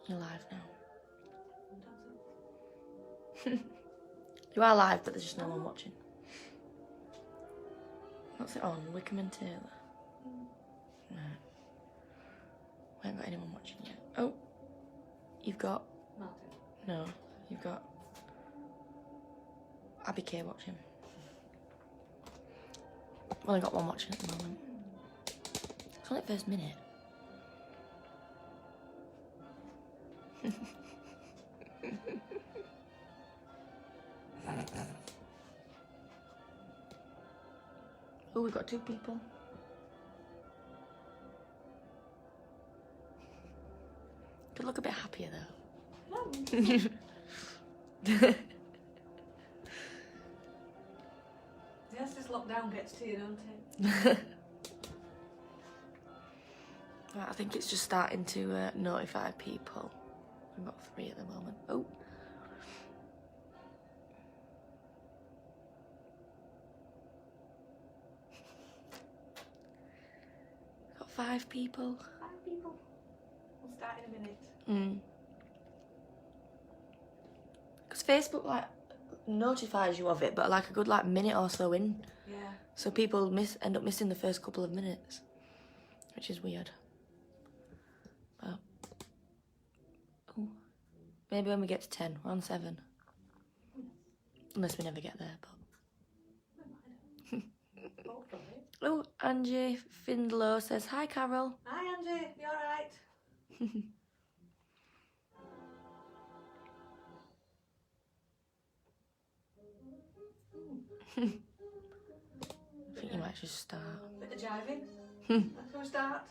You're live now. You are live, but there's just no one watching. What's it on? Wickham and Taylor? No. We haven't got anyone watching yet. Oh, you've got... Martin. No, you've got... Abby K watching. I've only got one watching at the moment. It's only the first minute. Oh, we've got 2 people. Could look a bit happier though. Yes, this lockdown gets to you, don't it? Right, I think it's just starting to notify people. We've got 3 at the moment. Oh. Got 5 people. 5 people. We'll start in a minute. Because Facebook like notifies you of it, but like a good like minute or so in. Yeah. So people end up missing the first couple of minutes, which is weird. But oh, maybe when we get to 10, we're on 7. Unless we never get there, but. Oh, Angie Findlow says, hi, Carol. Hi, Angie. You alright? I think you might just start. Bit of jiving. Let's go start.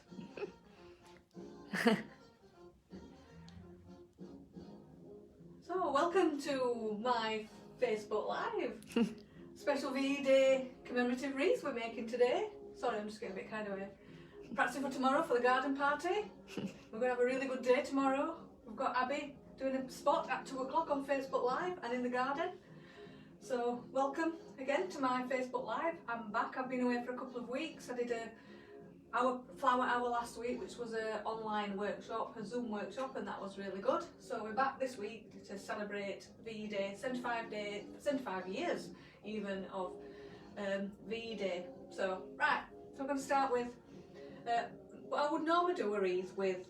So, welcome to my Facebook Live. Special VE Day commemorative wreath we're making today. Sorry, I'm just getting a bit carried away. Practicing for tomorrow for the garden party. We're going to have a really good day tomorrow. We've got Abby doing a spot at 2 o'clock on Facebook Live and in the garden. So welcome again to my Facebook Live. I'm back. I've been away for a couple of weeks. I did our flower hour last week, which was an online workshop, a Zoom workshop, and that was really good. So we're back this week to celebrate VE Day, 75 years even of VE Day. So right, so I'm going to start with what I would normally do a wreath with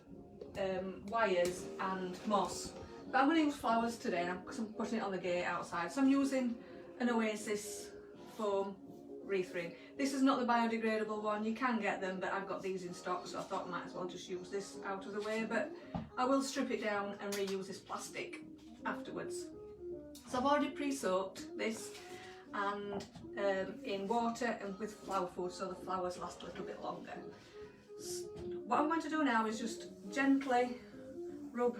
wires and moss. But I'm going to use flowers today because I'm putting it on the gate outside. So I'm using an Oasis foam wreath ring. This is not the biodegradable one. You can get them, but I've got these in stock, so I thought I might as well just use this out of the way. But I will strip it down and reuse this plastic afterwards. So I've already pre-soaked this and in water and with flower food, so the flowers last a little bit longer. What I'm going to do now is just gently rub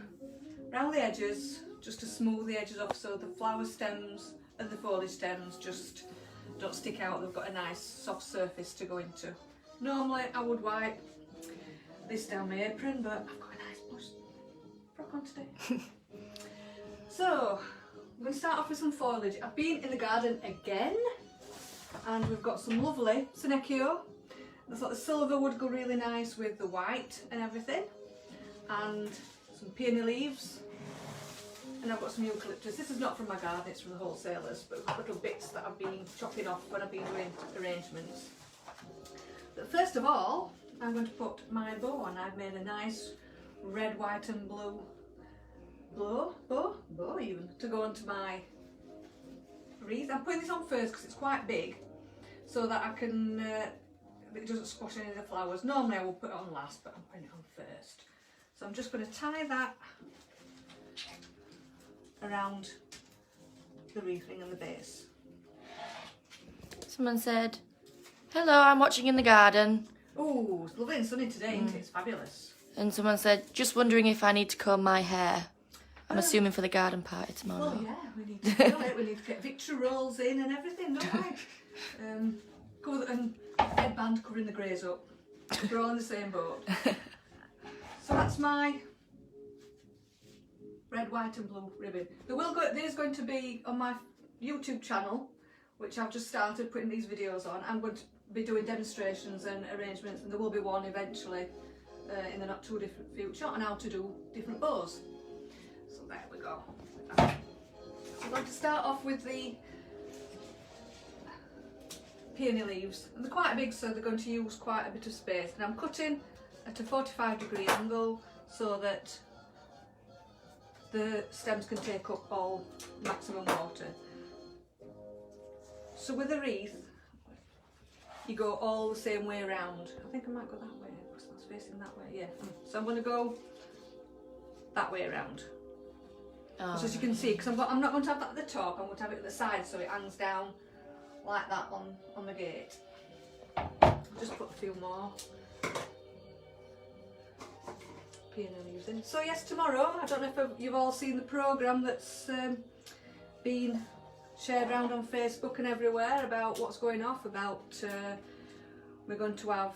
around the edges, just to smooth the edges off, so the flower stems and the foliage stems just don't stick out. They've got a nice soft surface to go into. Normally I would wipe this down my apron, but I've got a nice bush frock on today. So I'm going to start off with some foliage. I've been in the garden again and we've got some lovely Senecchio. I thought the silver would go really nice with the white and everything, and some peony leaves, and I've got some eucalyptus. This is not from my garden, it's from the wholesalers, but little bits that I've been chopping off when I've been doing arrangements. But first of all, I'm going to put my bow on. I've made a nice red, white and blue bow even, to go onto my wreath. I'm putting this on first because it's quite big, so that I can, it doesn't squash any of the flowers. Normally I will put it on last, but I'm putting it on first. So I'm just going to tie that around the wreath ring and the base. Someone said, hello, I'm watching in the garden. Oh, it's lovely and sunny today, isn't it? It's fabulous. And someone said, just wondering if I need to comb my hair. I'm assuming for the garden party tomorrow. Well, yeah, we need to do it. We need to get victory rolls in and everything, don't we? And headband covering the greys up. We're all in the same boat. So that's my red, white and blue ribbon. There's going to be on my YouTube channel, which I've just started putting these videos on. I'm going to be doing demonstrations and arrangements, and there will be one eventually in the not too different future on how to do different bows. So there we go. So I'm going to start off with the peony leaves, and they're quite big, so they're going to use quite a bit of space, and I'm cutting at a 45-degree angle so that the stems can take up all maximum water. So with a wreath you go all the same way around. I think I might go that way because that's facing that way, yeah. So I'm going to go that way around. Oh, So as you can see, because I'm not going to have that at the top, I'm going to have it at the side so it hangs down like that on the gate. I'll just put a few more peony leaves in. So yes, tomorrow, I don't know if you've all seen the programme that's been shared around on Facebook and everywhere about what's going off, about we're going to have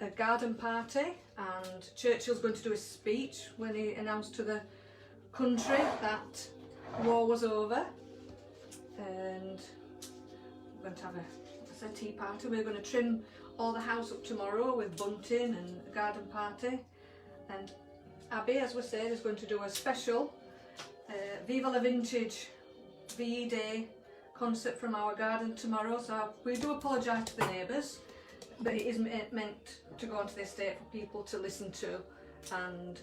a garden party, and Churchill's going to do a speech when he announced to the country that war was over, and we're going to have a tea party. We're going to trim all the house up tomorrow with bunting and a garden party, and Abby, as we said, is going to do a special Viva la Vintage VE Day concert from our garden tomorrow. So we do apologise to the neighbours, but it is meant to go onto the estate for people to listen to and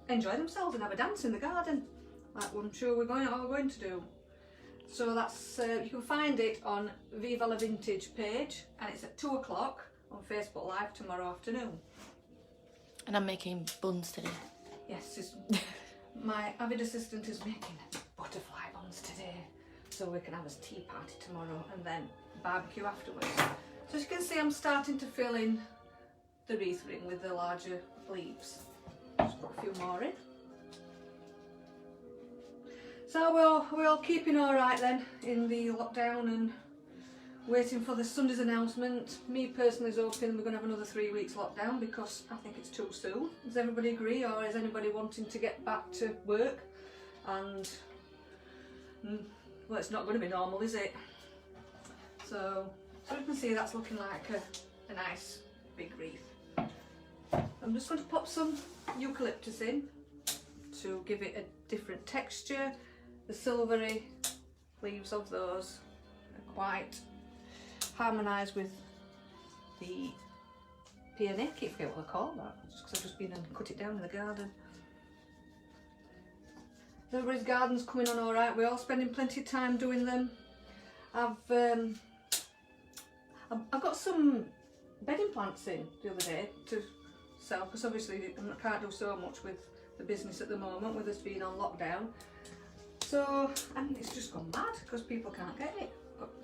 enjoy themselves and have a dance in the garden, like I'm sure we're all going to do. So that's you can find it on Viva la Vintage page, and it's at 2 o'clock on Facebook Live tomorrow afternoon. And I'm making buns today. Yes, my avid assistant is making butterfly buns today, so we can have a tea party tomorrow and then barbecue afterwards. So as you can see, I'm starting to fill in the wreath ring with the larger leaves. Just put a few more in. So we're all keeping all right then in the lockdown and waiting for the Sunday's announcement. Me personally is hoping we're going to have another 3 weeks lockdown because I think it's too soon. Does everybody agree, or is anybody wanting to get back to work? And well, it's not going to be normal, is it? So you can see that's looking like a nice big wreath. I'm just going to pop some eucalyptus in to give it a different texture. The silvery leaves of those are quite harmonise with the peony. I keep forgetting what I call that, just because I've just been and cut it down in the garden. Everybody's garden's coming on alright, we're all spending plenty of time doing them. I've got some bedding plants in the other day to sell, because obviously I can't do so much with the business at the moment with us being on lockdown. So, and it's just gone mad because people can't get it.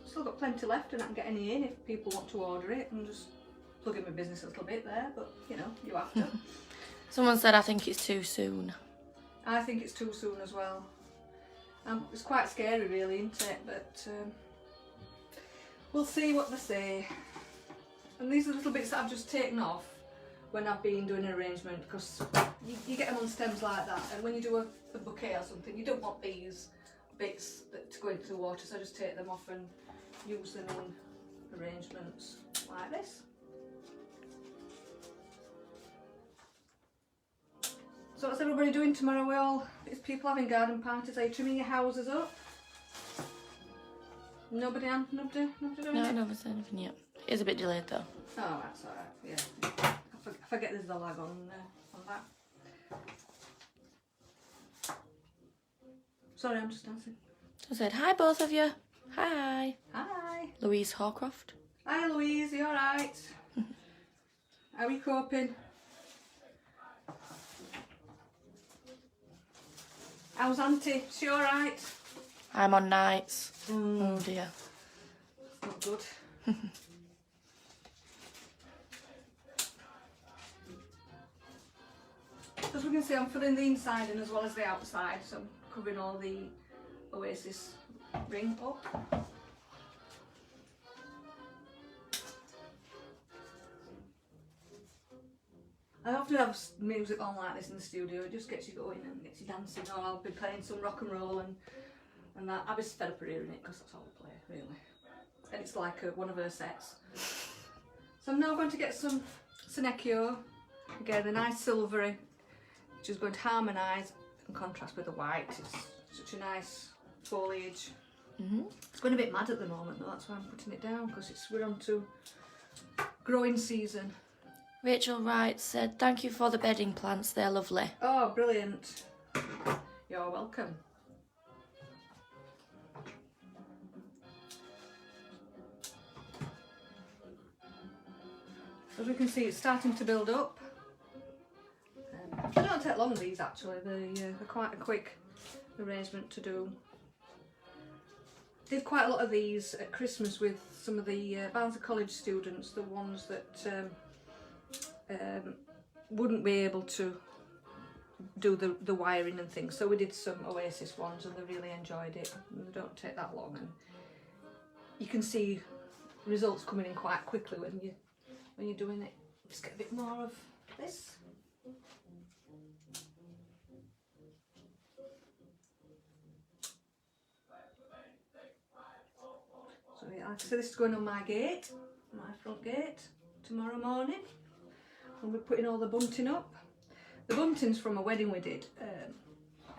Still got plenty left and I can get any in if people want to order it, and just plug in my business a little bit there, but you know, you have to. Someone said I think it's too soon. I think it's too soon as well. It's quite scary really, isn't it? But we'll see what they say. And these are little bits that I've just taken off when I've been doing an arrangement, because you get them on stems like that, and when you do a bouquet or something, you don't want these bits to go into the water, so I just take them off and use them in arrangements like this. So what's everybody doing tomorrow? Is people having garden parties? Are you trimming your houses up? Nobody doing No, it? I never said anything yet. It is a bit delayed though. Oh, that's alright, yeah. I forget there's a lag on that. Sorry, I'm just dancing. I said, hi both of you. Hi. Hi. Louise Hawcroft. Hi Louise, you alright? How are you coping? How's Auntie? She alright? I'm on nights. Oh dear. Not good. As we can see, I'm filling the inside in as well as the outside, so I'm covering all the Oasis ring up. I often have music on like this in the studio. It just gets you going and gets you dancing, or I'll be playing some rock and roll and that. I'll be fed up of hearing it because that's all we play, really. And it's like one of her sets. So I'm now going to get some Senecchio Again, a nice silvery, which is going to harmonise and contrast with the white. It's such a nice foliage. It's going a bit mad at the moment though, that's why I'm putting it down, because we're on to growing season. Rachel Wright said, thank you for the bedding plants, they're lovely. Oh, brilliant. You're welcome. As we can see, it's starting to build up. They don't take long, these actually, they're quite a quick arrangement to do. Did quite a lot of these at Christmas with some of the Barnsley College students, the ones that wouldn't be able to do the wiring and things. So we did some Oasis ones and they really enjoyed it. And they don't take that long, and you can see results coming in quite quickly when you're doing it. Just get a bit more of this. So yeah, like I said, this is going on my gate, my front gate, tomorrow morning. And we're putting all the bunting up. The bunting's from a wedding we did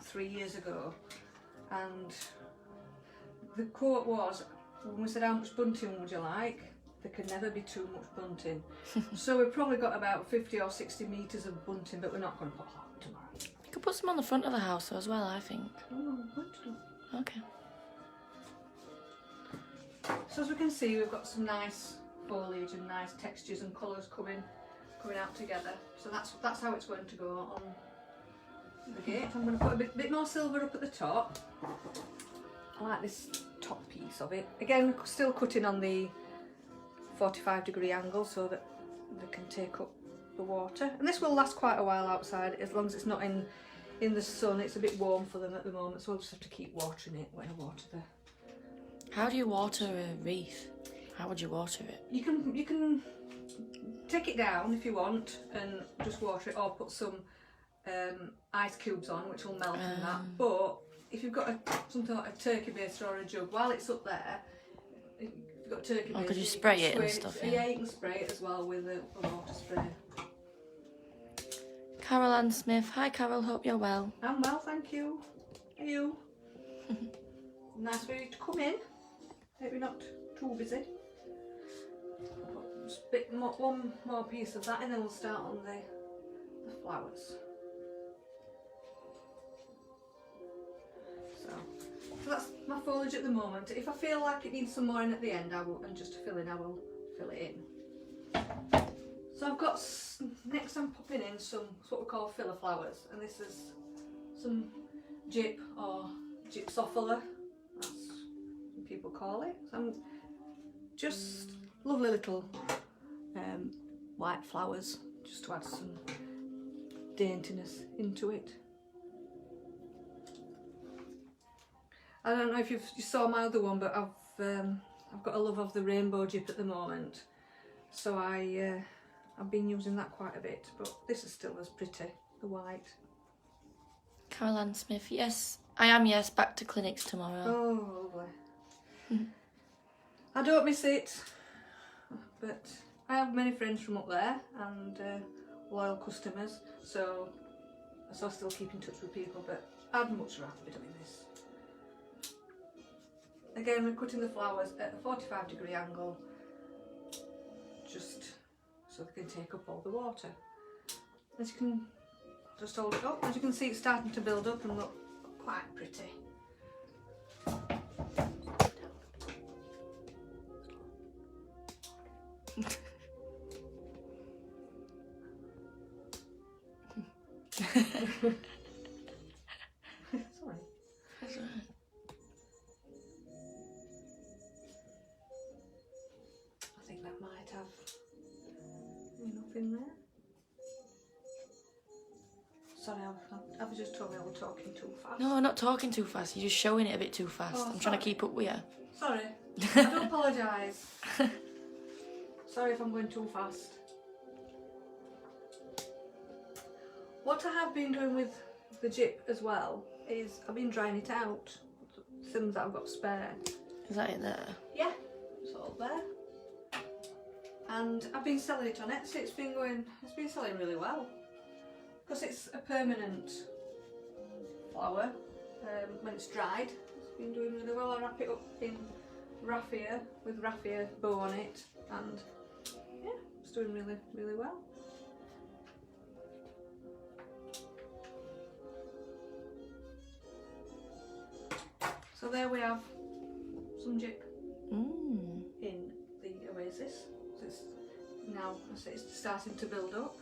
3 years ago, and the quote was, when we said how much bunting would you like, there can never be too much bunting. So we've probably got about 50 or 60 metres of bunting, but we're not going to put that tomorrow. You could put some on the front of the house as well, I think. Oh, I'm going to. Okay. So as we can see, we've got some nice foliage and nice textures and colours coming out together. So that's how it's going to go on the gate. I'm going to put a bit more silver up at the top. I like this top piece of it. Again, still cutting on the 45-degree angle so that they can take up the water. And this will last quite a while outside, as long as it's not in the sun. It's a bit warm for them at the moment, so we'll just have to keep watering it when I water the... How do you water a wreath? How would you water it? You can take it down if you want and just water it, or put some ice cubes on, which will melt in that. But if you've got something like a turkey baster or a jug, while it's up there, if you've got turkey baster, could you spray it and stuff? Yeah, you can spray it as well with a water spray. Carol Ann Smith. Hi Carol, hope you're well. I'm well, thank you. Are you? Nice for you to come in. Hope you're not too busy. Just a bit more, one more piece of that, and then we'll start on the flowers. So that's my foliage at the moment. If I feel like it needs some more in at the end, I will, and just to fill in, I will fill it in. So I've got, next I'm popping in some what we call filler flowers, and this is some gyp or gypsophila, that's what people call it. So just lovely little white flowers, just to add some daintiness into it. I don't know if you saw my other one, but I've got a love of the rainbow gyp at the moment, so I've been using that quite a bit, but this is still as pretty, the white. Carol Ann Smith. Yes, I am. Yes, back to clinics tomorrow. Oh, lovely. I don't miss it, but I have many friends from up there and loyal customers, so I still keep in touch with people, but I'd much rather be doing this. Again, we're cutting the flowers at a 45-degree angle, just so they can take up all the water. As you can just hold it up, as you can see, it's starting to build up and look quite pretty. Sorry. That's right. I think that might have enough in there. Sorry, I was just told me I was talking too fast. No, I'm not talking too fast. You're just showing it a bit too fast. Oh, I'm trying to keep up with you. Sorry, I do apologise. Sorry if I'm going too fast. What I have been doing with the gyp as well is I've been drying it out, things that I've got spare. Is that it there? Yeah, it's all there. and I've been selling it on Etsy. It's been selling really well because it's a permanent flower. When it's dried, it's been doing really well. I wrap it up in raffia with raffia bow on it, and yeah, it's doing really, really well. So there we have some jip in the oasis. So it's now, I say, it's starting to build up.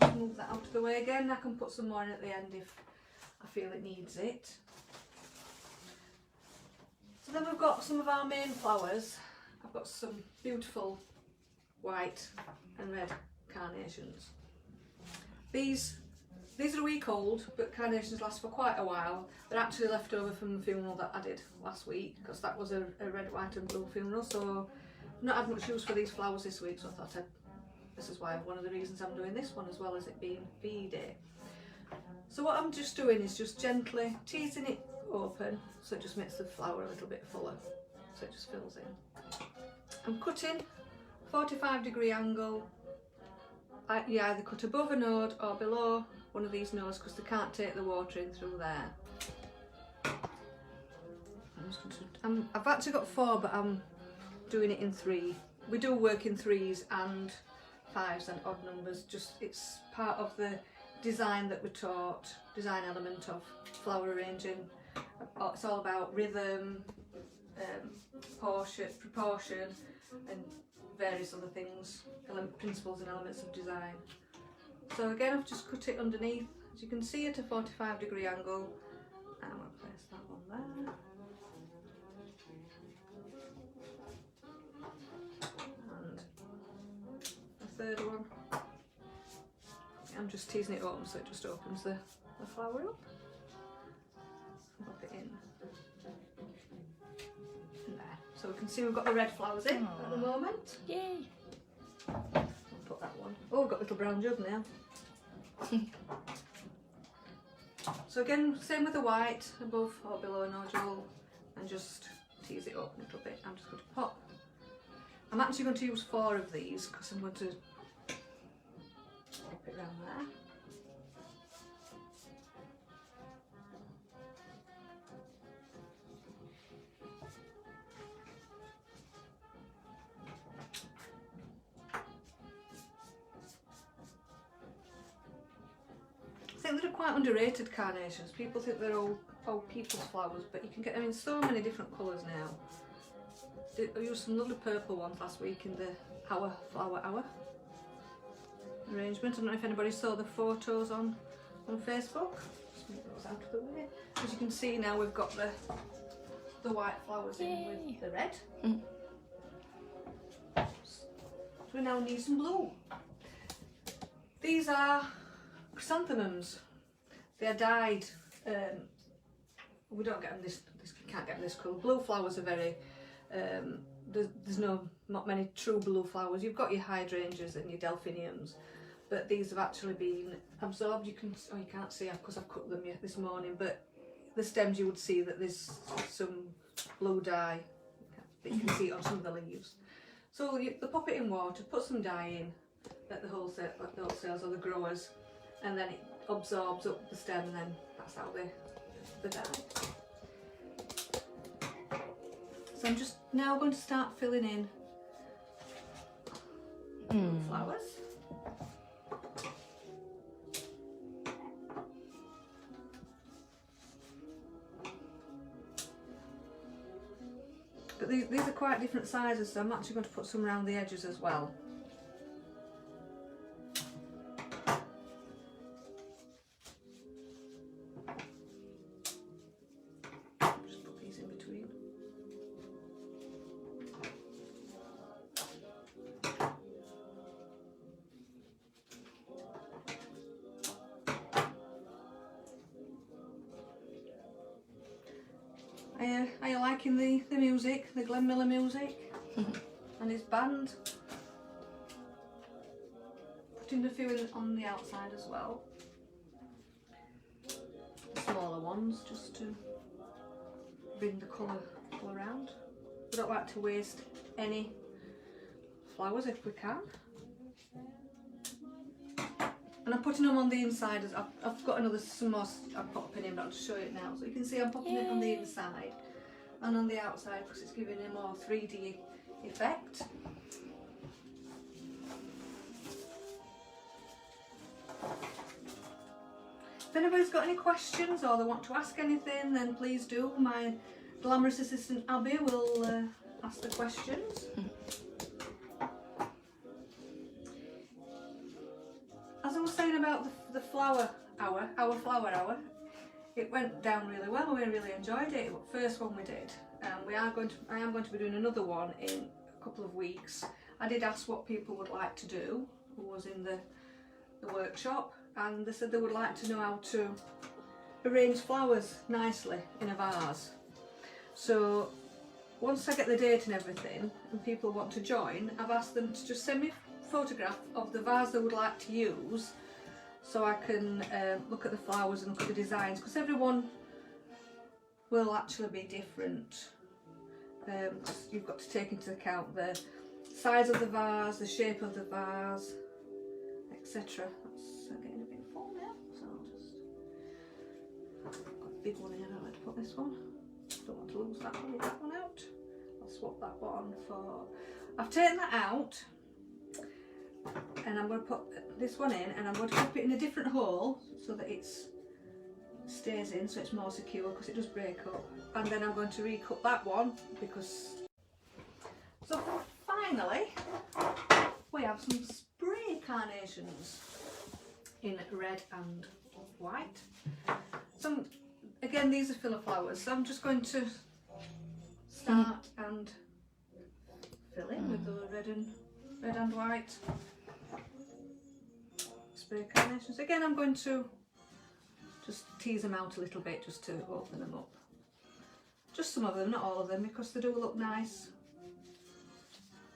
Just move that out of the way again. I can put some more in at the end if I feel it needs it. So then we've got some of our main flowers. I've got some beautiful white and red carnations. These are a week old, but carnations last for quite a while. They're actually left over from the funeral that I did last week, because that was a red, white and blue funeral, so I've not had much use for these flowers this week, so I thought this is why one of the reasons I'm doing this one, as well as it being Bee Day. So what I'm just doing is just gently teasing it open, so it just makes the flower a little bit fuller, so it just fills in. I'm cutting 45-degree angle. You either cut above a node or below one of these nodes, because they can't take the water in through there. I've actually got 4, but I'm doing it in 3. We do work in 3s and 5s and odd numbers, just it's part of the design that we're taught, design element of flower arranging. It's all about rhythm, proportion and various other things, principles and elements of design. So again, I've just cut it underneath, as you can see, at a 45-degree angle. And I'm going to place that one there. And the third one. I'm just teasing it open so it just opens the flower up. Pop it in there. So we can see we've got the red flowers in at the moment. Yay! I'll put that one. Oh, we've got a little brown jug now. So again, same with the white, above or below a nodule, and just tease it up a little bit. I'm just going to pop. I'm actually going to use 4 of these because I'm going to pop it around there. I think they're quite underrated carnations. People think they're old people's flowers, but you can get them in so many different colours now. I used some lovely purple ones last week in the Flower Hour arrangement. I don't know if anybody saw the photos on Facebook. Just move those out of the way. As you can see now, we've got the white flowers in with the red. So we now need some blue. These are chrysanthemums. They are dyed. We don't get them this. Can't get them this colour. Blue flowers are very. There's not many true blue flowers. You've got your hydrangeas and your delphiniums, but these have actually been absorbed. You can't see because I've cut them yet this morning, but the stems you would see that there's some blue dye that you can see on some of the leaves. So they pop it in water, put some dye in, let the wholesalers or the growers, and then it absorbs up the stem, and then that's how they dye. So I'm just now going to start filling in flowers. But these are quite different sizes, so I'm actually going to put some around the edges as well. Just put these in between. Are you liking the music, the Glenn Miller music and his band? Putting a few in on the outside as well. Smaller ones just to bring the colour all around. We don't like to waste any flowers if we can. And I'm putting them on the inside. I've got some more I've put up in here, but I'll just show you it now. So you can see I'm popping it on the inside and on the outside because it's giving a more 3D effect. If anybody's got any questions or they want to ask anything, then please do. My glamorous assistant Abby will ask the questions. As I was saying about the flower hour, our flower hour, it went down really well. We really enjoyed it. First one we did. I am going to be doing another one in a couple of weeks. I did ask what people would like to do, who was in the workshop, and they said they would like to know how to arrange flowers nicely in a vase. So once I get the date and everything and people want to join, I've asked them to just send me a photograph of the vase they would like to use so I can look at the flowers and look at the designs, because everyone will actually be different. You've got to take into account the size of the vase, the shape of the vase, etc. That's getting a bit full now, so I've got a big one here. I like to put this one. Don't want to lose that one out. I'll swap that one for. I've taken that out, and I'm going to put this one in, and I'm going to pop it in a different hole so that it stays in, so it's more secure, because it does break up. And then I'm going to recut that one because. So finally, we have some spray carnations in red and white. Again, these are filler flowers, so I'm just going to start and fill in with the red and white spray carnations. Again, I'm going to just tease them out a little bit just to open them up. Just some of them, not all of them, because they do look nice.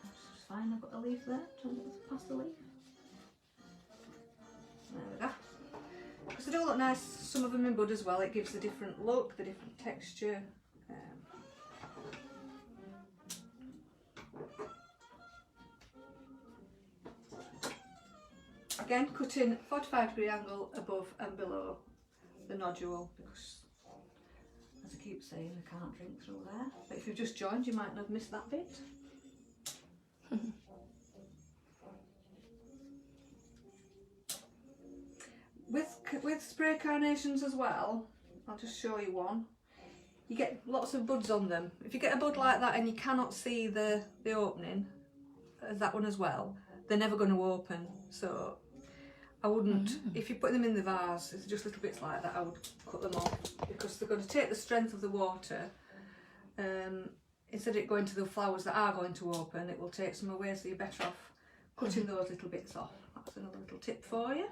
That's fine, I've got a leaf there. Trying to get past the leaf. There we go. Because they do look nice, some of them in bud as well. It gives the different look, the different texture. Again, cutting 45-degree angle above and below the nodule, because as I keep saying, I can't drink through there. But if you've just joined, you might not have missed that bit. With spray carnations as well, I'll just show you one. You get lots of buds on them. If you get a bud like that and you cannot see the opening, as that one as well, they're never going to open. So I wouldn't, if you put them in the vase, it's just little bits like that, I would cut them off, because they're going to take the strength of the water. Instead of it going to the flowers that are going to open, it will take some away, so you're better off cutting those little bits off. That's another little tip for you.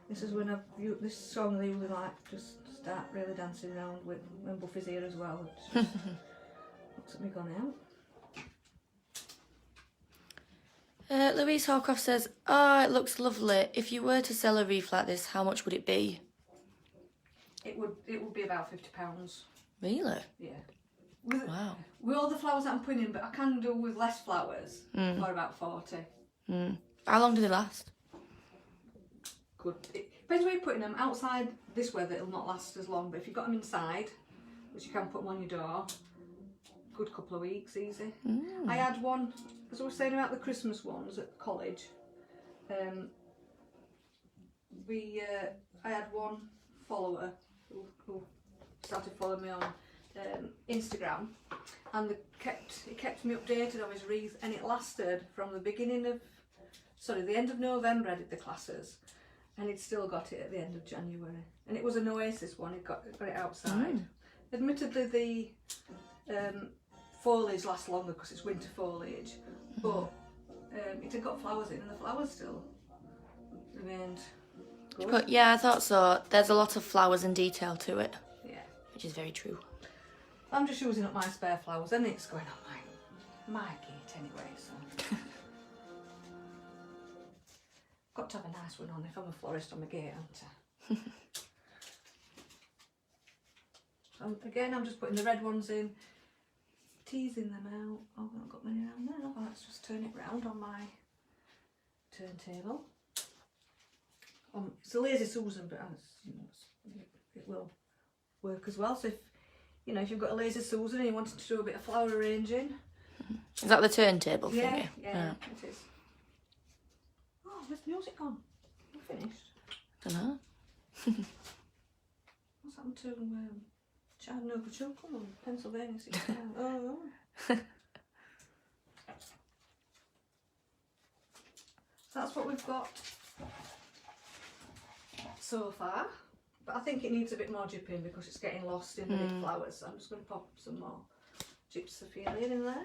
This is when this song they really like, just start really dancing around with when Buffy's here as well. It just looks at me gone out. Louise Hawcroft says, "Oh, it looks lovely. If you were to sell a wreath like this, how much would it be?" It would be about £50. Really? Yeah. Wow. With all the flowers that I'm putting in, but I can do with less flowers for about 40. How long do they last? Good. It depends where you're putting them. Outside this weather, it'll not last as long, but if you've got them inside, which you can put them on your door, good couple of weeks, easy. I had one, as I was saying about the Christmas ones at college, I had one follower who started following me on Instagram, and it kept me updated on his wreath, and it lasted from the end of November I did the classes, and he'd still got it at the end of January. And it was an Oasis one, he got it outside. Admittedly the foliage lasts longer because it's winter foliage, but it had got flowers in, and the flowers still remained good. But yeah, I thought so. There's a lot of flowers and detail to it. Yeah. Which is very true. I'm just using up my spare flowers, and it's going on my gate anyway, so. Got to have a nice one on if I'm a florist on my gate, haven't I? Again, I'm just putting the red ones in, teasing them out. Oh, I've not got many around there. Oh, let's just turn it round on my turntable. It's a lazy Susan, but it will work as well. So if if you've got a lazy Susan and you wanted to do a bit of flower arranging. Is that the turntable Yeah, thingy? yeah, it is. Oh, where's the music on? We're finished. I don't know. What's happened to Chattanooga Choo? Come on, Pennsylvania 6 down. Oh. So that's what we've got so far. But I think it needs a bit more gypping because it's getting lost in the big flowers. So I'm just going to pop some more gypsophilia in there.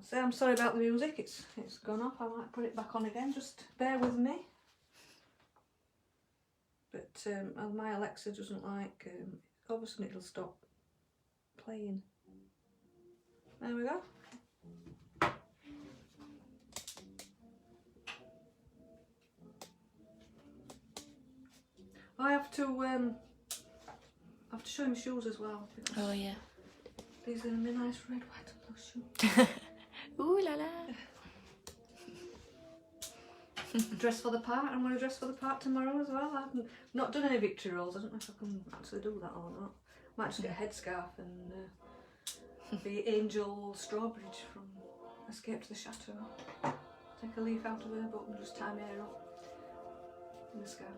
So I'm sorry about the music, it's gone off. I might put it back on again, just bear with me. But my Alexa doesn't like, all of a sudden it'll stop playing. There we go. I have to show him shoes as well. Oh yeah. These are my nice red, white and blue shoes. Ooh la la. Dress for the part. I'm going to dress for the part tomorrow as well. I've not done any victory rolls. I don't know if I can actually do that or not. Might just get a headscarf and be Angel Strawbridge from Escape to the Chateau. Take a leaf out of her book and just tie my hair up in a scarf.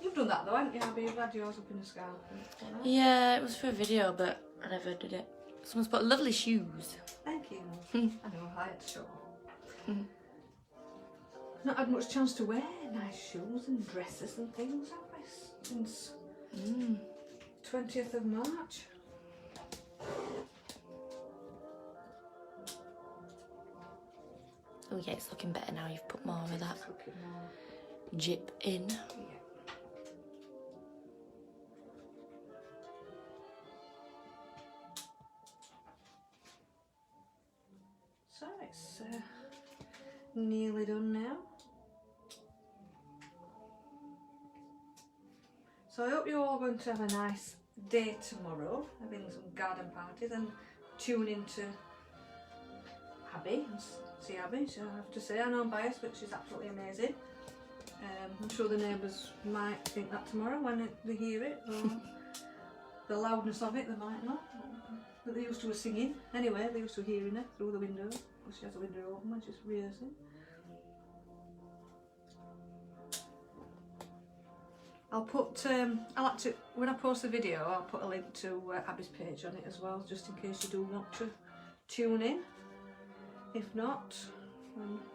You've done that though, haven't you, Abby? You've had yours up in a scarf. Yeah, it was for a video, but I never did it. Someone's put lovely shoes. Thank you. I know, I had to show. Not had much chance to wear nice shoes and dresses and things, have we? Since 20th of March. Oh yeah, it's looking better now. You've put more of that It's looking more. gyp in. Yeah. So it's nearly done now. So I hope you're all going to have a nice day tomorrow, having some garden parties and tune into Abby and see Abby. So I have to say, I know I'm biased, but she's absolutely amazing. I'm sure the neighbours might think that tomorrow when they hear it, or the loudness of it, they might not. But they used to her singing. Anyway, they used to hearing her through the window, because she has a window open when she's rehearsing. I'll put, when I post the video, I'll put a link to Abby's page on it as well, just in case you do want to tune in. If not,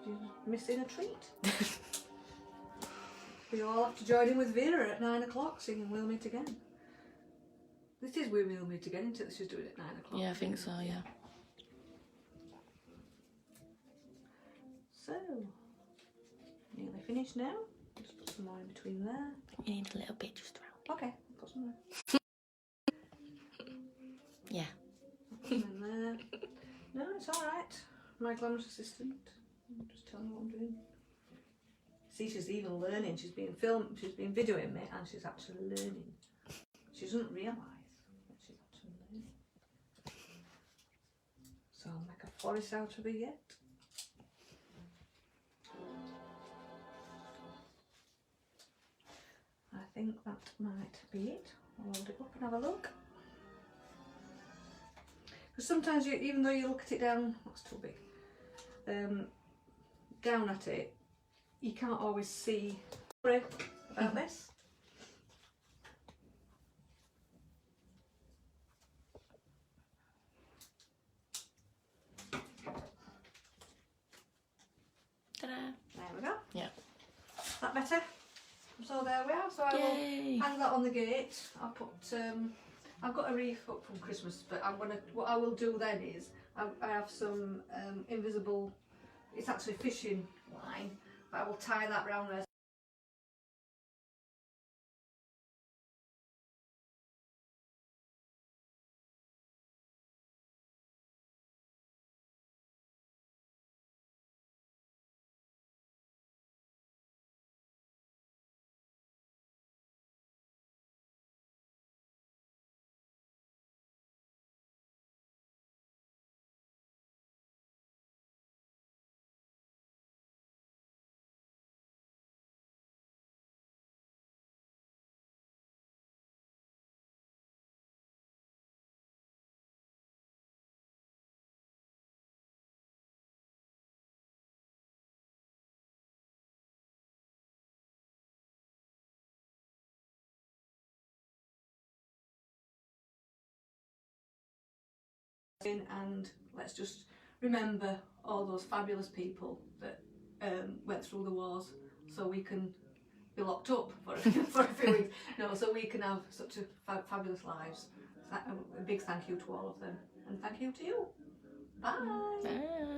you're missing a treat. We all have to join in with Vera at 9 o'clock singing We'll Meet Again. This is We Will Meet Again, isn't it? She's doing it at 9 o'clock. Yeah, I think so, yeah. So, nearly finished now. Just put some more in between there. You need a little bit just around. Okay, I'll put some there. Yeah. Put some in there. No, it's alright. My glamorous assistant. I'm just telling you what I'm doing. See, she's even learning. She's been videoing me, and she's actually learning. She doesn't realise that she's actually learning. So I'll make a florist out of her yet. I think that might be it. I'll hold it up and have a look. Because sometimes, even though you look at it down, that's too big, down at it, you can't always see. Sorry about this. Ta-da. There we go. Yeah. That better? So there we are. So I will hang that on the gate. I'll put. I've got a wreath up from Christmas, but what I will do then is I have some invisible. It's actually fishing line, but I will tie that round there. and let's just remember all those fabulous people that went through the wars, so we can be locked up for a few weeks. No, so we can have such a fabulous lives. A big thank you to all of them, and thank you to you. Bye. Bye.